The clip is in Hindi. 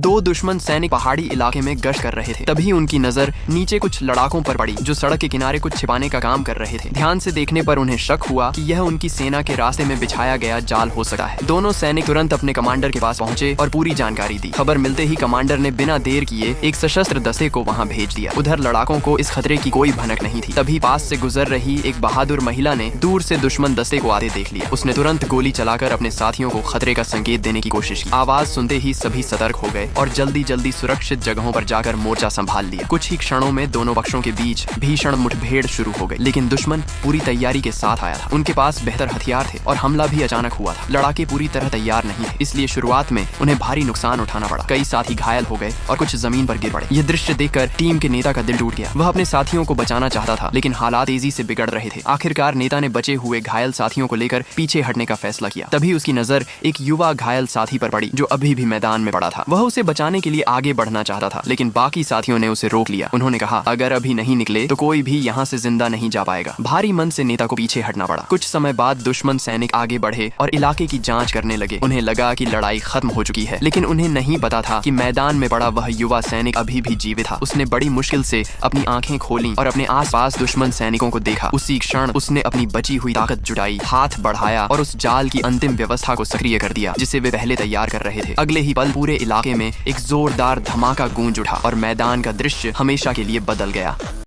दो दुश्मन सैनिक पहाड़ी इलाके में गश्त कर रहे थे। तभी उनकी नजर नीचे कुछ लड़ाकों पर पड़ी जो सड़क के किनारे कुछ छिपाने का काम कर रहे थे। ध्यान से देखने पर उन्हें शक हुआ कि यह उनकी सेना के रास्ते में बिछाया गया जाल हो सकता है। दोनों सैनिक तुरंत अपने कमांडर के पास पहुंचे और पूरी जानकारी दी। खबर मिलते ही कमांडर ने बिना देर किए एक सशस्त्र दस्ते को वहां भेज दिया। उधर लड़ाकों को इस खतरे की कोई भनक नहीं थी। तभी पास से गुजर रही एक बहादुर महिला ने दूर से दुश्मन दस्ते को आते देख लिया। उसने तुरंत गोली चलाकर अपने साथियों को खतरे का संकेत देने की कोशिश की। आवाज सुनते ही सभी सतर्क हो गए और जल्दी जल्दी सुरक्षित जगहों पर जाकर मोर्चा संभाल लिया। कुछ ही क्षणों में दोनों पक्षों के बीच भीषण मुठभेड़ शुरू हो गई, लेकिन दुश्मन पूरी तैयारी के साथ आया था। उनके पास बेहतर हथियार थे और हमला भी अचानक हुआ था। लड़ाके पूरी तरह तैयार नहीं थे, इसलिए शुरुआत में उन्हें भारी नुकसान उठाना पड़ा। कई साथी घायल हो गए और कुछ जमीन पर गिर पड़े। यह दृश्य देखकर टीम के नेता का दिल टूट गया। वह अपने साथियों को बचाना चाहता था, लेकिन हालात तेजी से बिगड़ रहे थे। आखिरकार नेता ने बचे हुए घायल साथियों को लेकर पीछे हटने का फैसला किया। तभी उसकी नजर एक युवा घायल साथी पर पड़ी जो अभी भी मैदान में पड़ा था। वह उसे बचाने के लिए आगे बढ़ना चाहता था, लेकिन बाकी साथियों ने उसे रोक लिया। उन्होंने कहा, अगर अभी नहीं निकले तो कोई भी यहाँ से जिंदा नहीं जा पाएगा। भारी मन से नेता को पीछे हटना पड़ा। कुछ समय बाद दुश्मन सैनिक आगे बढ़े और इलाके की जांच करने लगे। उन्हें लगा कि लड़ाई खत्म हो चुकी है, लेकिन उन्हें नहीं पता था कि मैदान में पड़ा वह युवा सैनिक अभी भी जीवित था। उसने बड़ी मुश्किल से अपनी आंखें खोली और अपने आसपास दुश्मन सैनिकों को देखा। उसी क्षण उसने अपनी बची हुई ताकत जुटाई, हाथ बढ़ाया और उस जाल की अंतिम व्यवस्था को सक्रिय कर दिया जिसे वे पहले तैयार कर रहे थे। अगले ही पल पूरे इलाके में एक जोरदार धमाका गूंज उठा और मैदान का दृश्य हमेशा के लिए बदल गया।